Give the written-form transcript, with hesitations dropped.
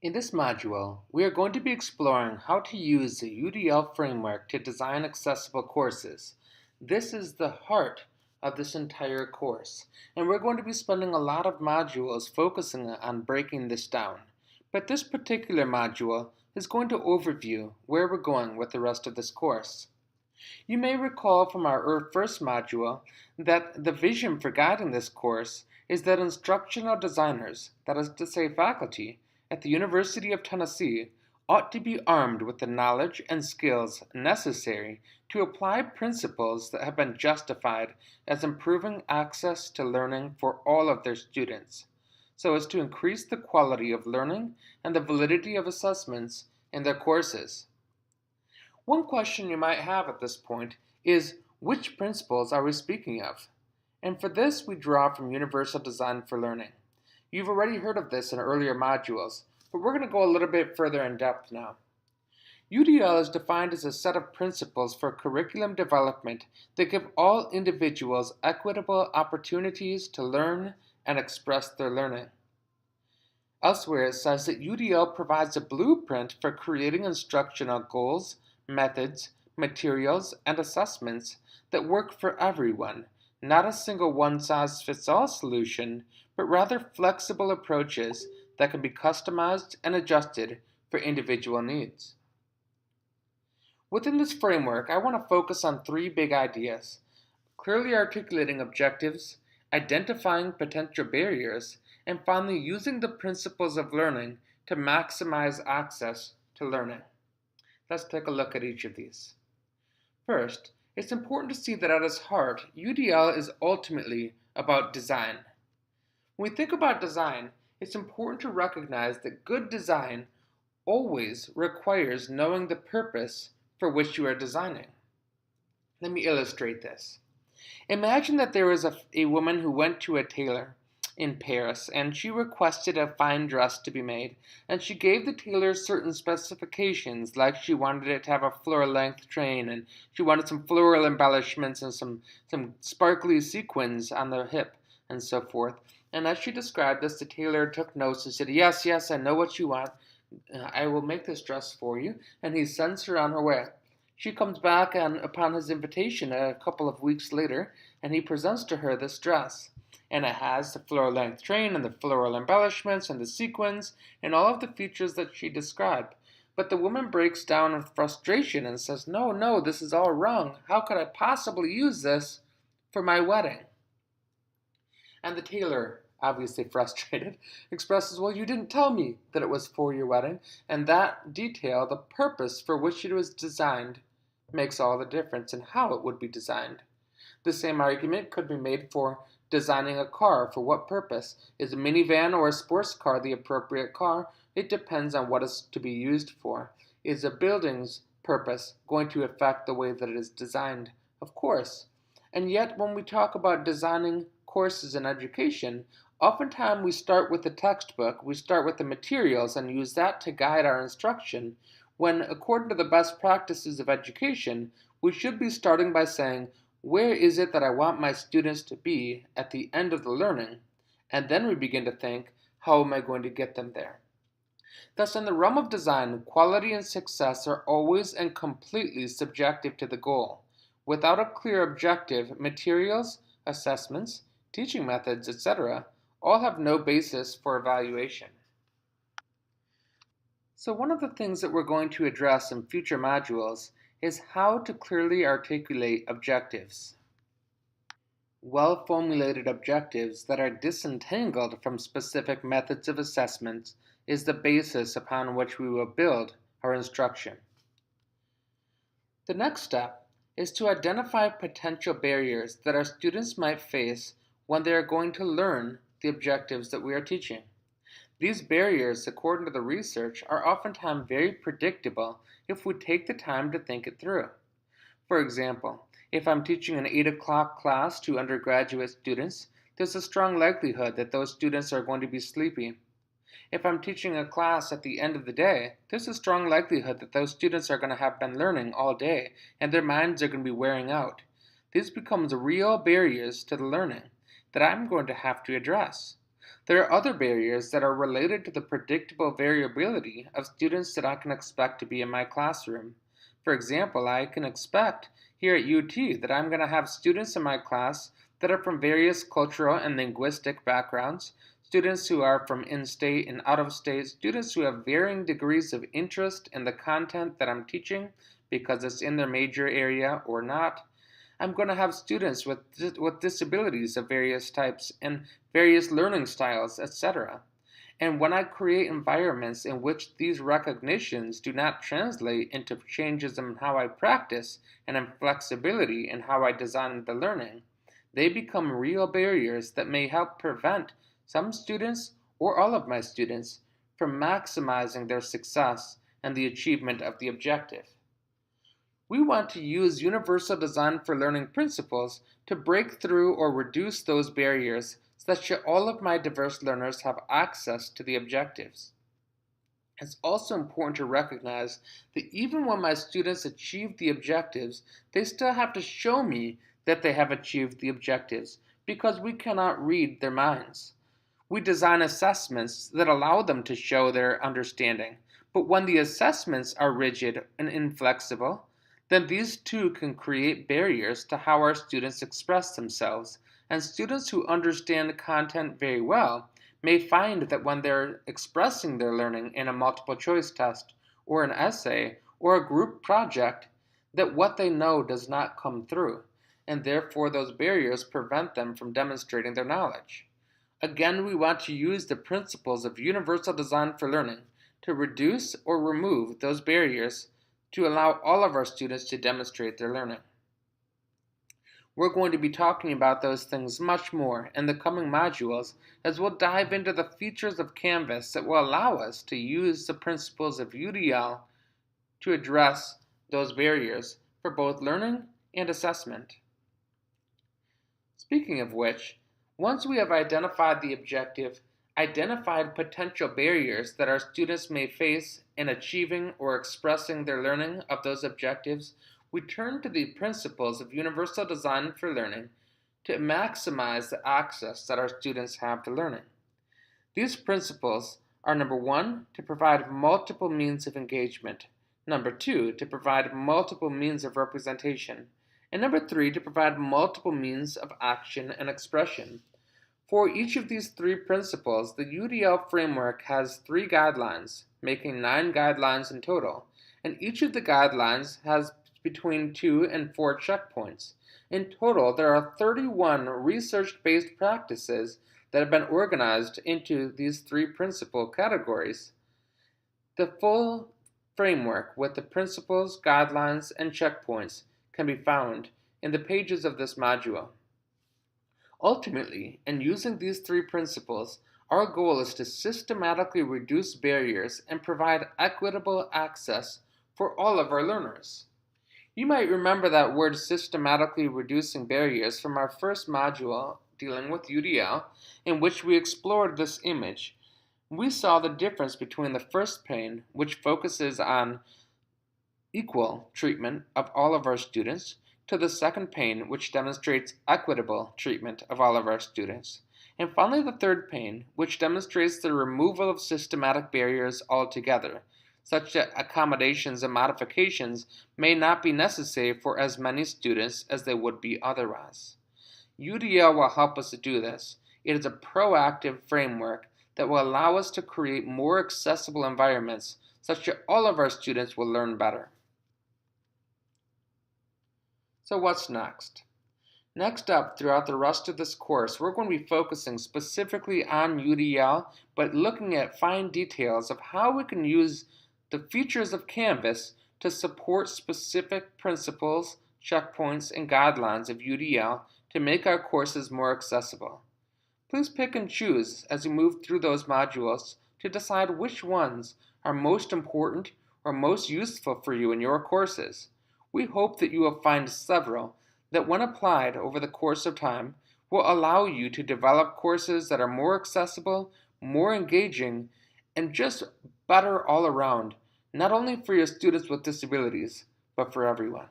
In this module, we are going to be exploring how to use the UDL framework to design accessible courses. This is the heart of this entire course, and we're going to be spending a lot of modules focusing on breaking this down. But this particular module is going to overview where we're going with the rest of this course. You may recall from our first module that the vision for guiding this course is that instructional designers, that is to say faculty, at the University of Tennessee ought to be armed with the knowledge and skills necessary to apply principles that have been justified as improving access to learning for all of their students, so as to increase the quality of learning and the validity of assessments in their courses. One question you might have at this point is, which principles are we speaking of? And for this, we draw from Universal Design for Learning. You've already heard of this in earlier modules, but we're going to go a little bit further in depth now. UDL is defined as a set of principles for curriculum development that give all individuals equitable opportunities to learn and express their learning. Elsewhere, it says that UDL provides a blueprint for creating instructional goals, methods, materials, and assessments that work for everyone, not a single one-size-fits-all solution, but rather flexible approaches that can be customized and adjusted for individual needs. Within this framework, I want to focus on three big ideas: clearly articulating objectives, identifying potential barriers, and finally using the principles of learning to maximize access to learning. Let's take a look at each of these. First, it's important to see that at its heart, UDL is ultimately about design. When we think about design, it's important to recognize that good design always requires knowing the purpose for which you are designing. Let me illustrate this. Imagine that there was a woman who went to a tailor in Paris, and she requested a fine dress to be made, and she gave the tailor certain specifications, like she wanted it to have a floor-length train, and she wanted some floral embellishments and some sparkly sequins on the hip, and so forth. And as she described this, the tailor took notes and said, yes, I know what you want. I will make this dress for you. And he sends her on her way. She comes back upon his invitation a couple of weeks later, and he presents to her this dress. And it has the floor-length train and the floral embellishments and the sequins and all of the features that she described. But the woman breaks down in frustration and says, no, this is all wrong. How could I possibly use this for my wedding? And the tailor, obviously frustrated, expresses, well, you didn't tell me that it was for your wedding. And that detail, the purpose for which it was designed, makes all the difference in how it would be designed. The same argument could be made for designing a car. For what purpose? Is a minivan or a sports car the appropriate car? It depends on what it's to be used for. Is a building's purpose going to affect the way that it is designed? Of course. And yet, when we talk about designing courses in education, oftentimes we start with the textbook, we start with the materials and use that to guide our instruction, when according to the best practices of education, we should be starting by saying, where is it that I want my students to be at the end of the learning? And then we begin to think, how am I going to get them there? Thus, in the realm of design, quality and success are always and completely subjective to the goal. Without a clear objective, materials, assessments, teaching methods, etc., all have no basis for evaluation. So one of the things that we're going to address in future modules is how to clearly articulate objectives. Well-formulated objectives that are disentangled from specific methods of assessment is the basis upon which we will build our instruction. The next step is to identify potential barriers that our students might face when they are going to learn the objectives that we are teaching. These barriers, according to the research, are oftentimes very predictable if we take the time to think it through. For example, if I'm teaching an 8 o'clock class to undergraduate students, there's a strong likelihood that those students are going to be sleepy. If I'm teaching a class at the end of the day, there's a strong likelihood that those students are going to have been learning all day and their minds are going to be wearing out. This becomes real barriers to the learning that I'm going to have to address. There are other barriers that are related to the predictable variability of students that I can expect to be in my classroom. For example, I can expect here at UT that I'm going to have students in my class that are from various cultural and linguistic backgrounds, students who are from in-state and out-of-state, students who have varying degrees of interest in the content that I'm teaching because it's in their major area or not. I'm going to have students with disabilities of various types and various learning styles, etc. And when I create environments in which these recognitions do not translate into changes in how I practice and in flexibility in how I design the learning, they become real barriers that may help prevent some students or all of my students from maximizing their success and the achievement of the objective. We want to use universal design for learning principles to break through or reduce those barriers such that all of my diverse learners have access to the objectives. It's also important to recognize that even when my students achieve the objectives, they still have to show me that they have achieved the objectives because we cannot read their minds. We design assessments that allow them to show their understanding, but when the assessments are rigid and inflexible, then these too can create barriers to how our students express themselves, and students who understand content very well may find that when they're expressing their learning in a multiple choice test, or an essay, or a group project, that what they know does not come through, and therefore those barriers prevent them from demonstrating their knowledge. Again, we want to use the principles of universal design for learning to reduce or remove those barriers to allow all of our students to demonstrate their learning. We're going to be talking about those things much more in the coming modules as we'll dive into the features of Canvas that will allow us to use the principles of UDL to address those barriers for both learning and assessment. Speaking of which, once we have identified the objective, identified potential barriers that our students may face in achieving or expressing their learning of those objectives, we turn to the principles of universal design for learning to maximize the access that our students have to learning. These principles are number 1, to provide multiple means of engagement, number 2, to provide multiple means of representation, and number 3, to provide multiple means of action and expression. For each of these 3 principles, the UDL framework has 3 guidelines, making 9 guidelines in total, and each of the guidelines has between 2 and 4 checkpoints. In total, there are 31 research-based practices that have been organized into these 3 principal categories. The full framework with the principles, guidelines, and checkpoints can be found in the pages of this module. Ultimately, in using these 3 principles, our goal is to systematically reduce barriers and provide equitable access for all of our learners. You might remember that word systematically reducing barriers from our first module dealing with UDL, in which we explored this image. We saw the difference between the first pane, which focuses on equal treatment of all of our students, to the second pane, which demonstrates equitable treatment of all of our students. And finally, the third pane, which demonstrates the removal of systematic barriers altogether, such that accommodations and modifications may not be necessary for as many students as they would be otherwise. UDL will help us to do this. It is a proactive framework that will allow us to create more accessible environments such that all of our students will learn better. So what's next? Next up, throughout the rest of this course, we're going to be focusing specifically on UDL, but looking at fine details of how we can use the features of Canvas to support specific principles, checkpoints, and guidelines of UDL to make our courses more accessible. Please pick and choose as you move through those modules to decide which ones are most important or most useful for you in your courses. We hope that you will find several that, when applied over the course of time, will allow you to develop courses that are more accessible, more engaging, and just better all around, not only for your students with disabilities, but for everyone.